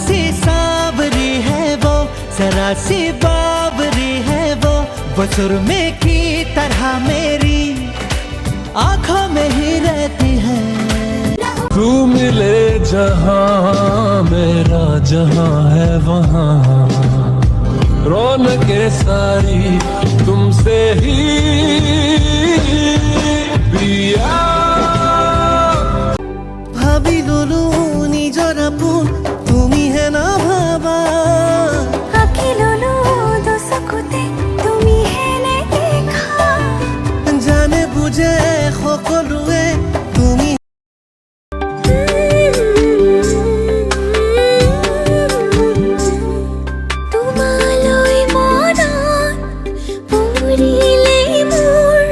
सी सांवरी है वो, जरा सी बावरी है वो सुरमे की तरह मेरी आंखों में ही रहती है। तू मिले जहां मेरा जहां है वहां, रौनके सारी तुमसे ही पिया। भाभी लोलू निजर आपुन तुमी है ना भाबा, आखी लोलू दो सकुते तुमी है ने देखा, जाने बुझे সকলোৱে তুমি। তোমালৈ মনত পৰিলে মোৰ,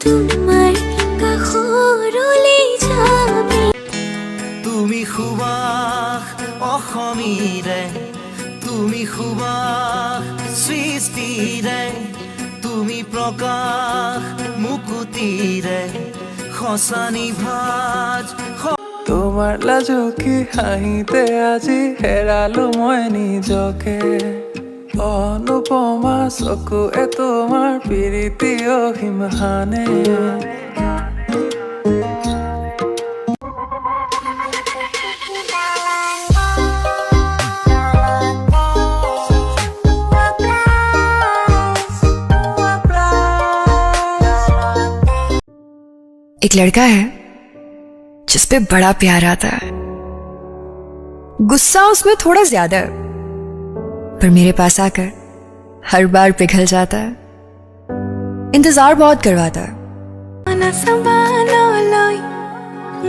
তোমাৰ কাষৰলৈ যাবি। তুমি সুবাস অসমীৰে, তুমি সুবাস সৃষ্টিৰে, তুমি প্ৰকাশ মুকুতিৰে, খসানি ভাজ। তোমাৰ লাজুকী হাঁহিতে আজি হেৰালো মই নিজকে, অনুপমা চকুৱে তোমাৰ প্ৰীতি অসীমহানে। एक लड़का है जिस पे बड़ा प्यार आता है, गुस्सा उसमें थोड़ा ज्यादा है, पर मेरे पास आकर हर बार पिघल जाता है, इंतजार बहुत करवाता है।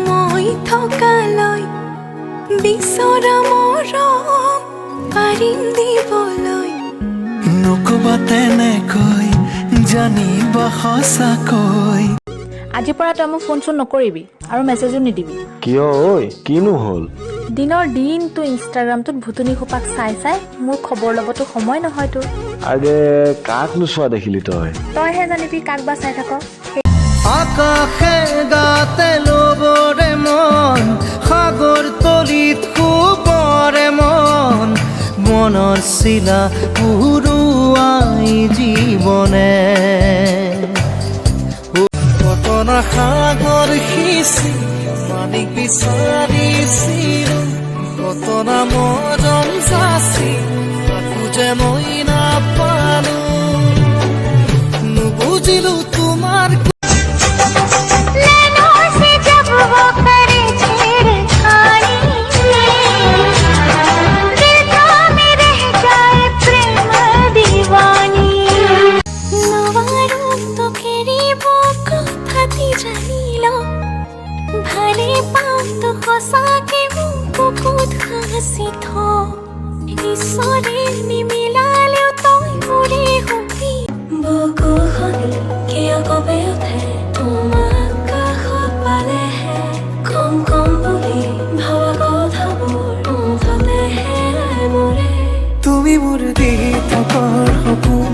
মই থকালৈ বিচৰা মৰম পাৰিম দিবলৈ, নকবা তেনেকৈ জানিবা সঁচাকৈ। আজিৰ পৰা তই মোক ফোন চোন নকৰিবি আৰু মেছেজো নিদিবি। কিয় ঐ, কিনো হ'ল? দিনৰ দিনটো ইনষ্টাগ্ৰামটোত ভুতুনি খোপাক চাই চাই মোৰ খবৰ ল'বতো সময় নহয় তোৰ। আগে কাক নোচোৱা দেখিলি তই? তইহে জানিবি কাক বা চাই থাক। আকাশে গাতে ল'বৰে মন, সাগৰ তলিত শুবৰে মন, মনৰ চিলা উৰুৱাই জীৱনে। কতনা সাগৰ সিঁচি মালিক বিচাৰিছিল, কতনা মৰম যাচি যে মই নাপালো, নুবুজিলো তোমাৰ। ভালে পাওঁ তো সঁচাকে মোক বুকুত সাঁচি থ, ঈশ্বৰে নিমিলালেও তই মোৰে হবি। বুকুখন কিয় কবে উঠে তোমাক কাষত পালেহে, কম কম বুলি ভবা কথাবোৰ মুঠতেহে মৰে। তুমি মোৰ দি থকাৰ সপোন,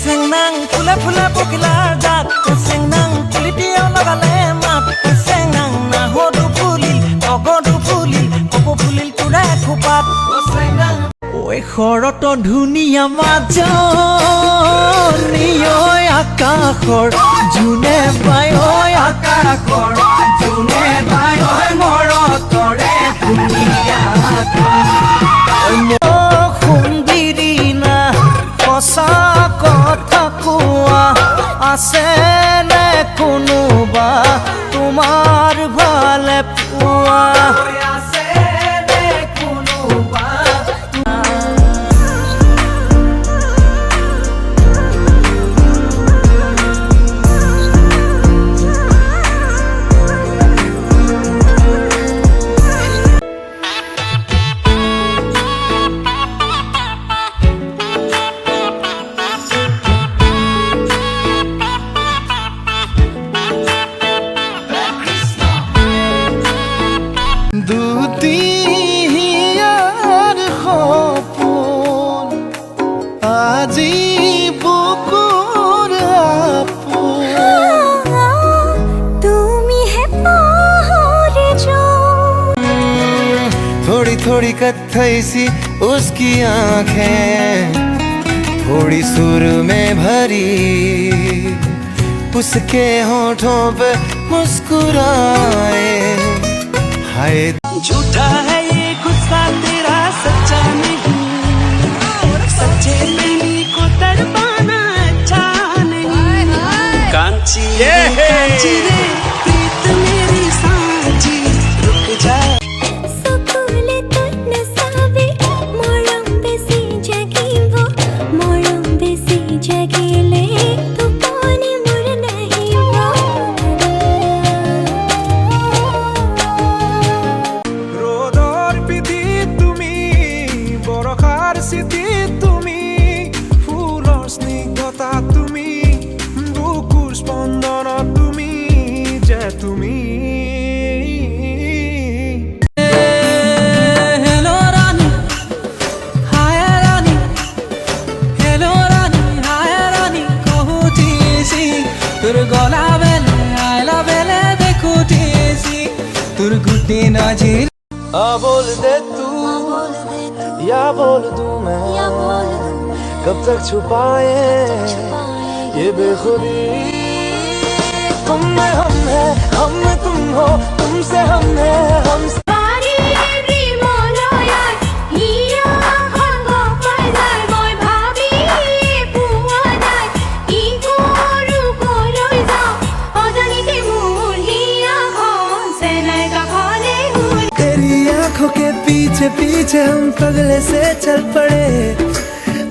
চেংনাং ফুলে ফুলে পখিলাৰ জাত, চেংনাং পুলিটিও লগালে মাত, চেংনাং নাহৰো ফুলিল অগৰো ফুলিল কপৌ ফুলিল তোৰে খোপাত। ঐ শৰত ধুনীয়া মাজনী, ঐ আকাশৰ জোনে পাই, ঐ আকাশৰ জোনে পাই, ঐ মৰতৰে ধুনীয়া সুন্দিৰি না সঁচা কথা কোৱা, আছে নে কোনোবা তোমাৰ ভালে পোৱা। দুটিয়াৰ সপোন আজি বুকুৰ আপোন, তুমি হে পাহৰি थोड़ी कत्थई सी उसकी आंखें, थोड़ी सुर में भरी उसके होठों पे मुस्कुराए। हाय झूठा है ये गुस्सा तेरा, सच्चा नहीं, सच्चे प्रेमी को तड़पाना अच्छा नहीं। कांची रे कांची रे प्रीत मेरी सांची, रुक जा। সকলে তোর নসাবে মরম বেশি জাগিব, মরম বেশি জাগিলে তুপনি মোর নাহিব। ৰ'দৰ পিঠিত তুমি, বৰষাৰ চিঠিত তুমি, ফুলৰ স্নিগ্ধতা তুমি, বুকুৰ স্পন্দনত তুমি, যে তুমি। हेलो रानी हाय रानी, हेलो रानी हाय रानी कहूटीसी, তোর গলা বেলে আইলা বেলে দেখুটিছি, তোর গুটি নাজির। बोल दे तू या बोल दूं मैं, कब तक छुपाए ये बेखुदी। तुम में हम है, हम में तुम हो, तुमसे हम है, हमसे तेरी आंखों के पीछे पीछे हम पगले से चल पड़े,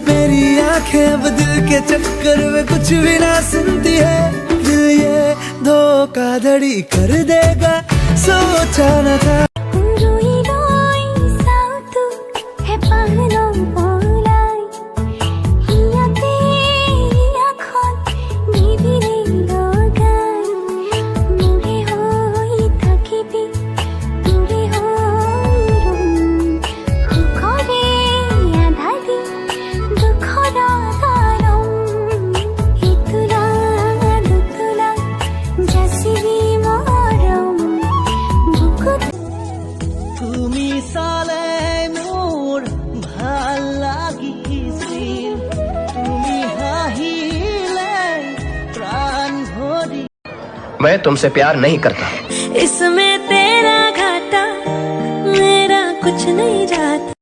मेरी आंखें अब दिल के चक्कर में कुछ भी ना सुनती है। दिल ये धोखाधड़ी कर देगा, सोचा न था। তুমি চালে মোৰ ভাল লাগিছিল, তুমি হাঁহিলে প্ৰাণ ভৰি। मैं तुमसे प्यार नहीं करता। इसमें तेरा घाटा मेरा कुछ नहीं जाता।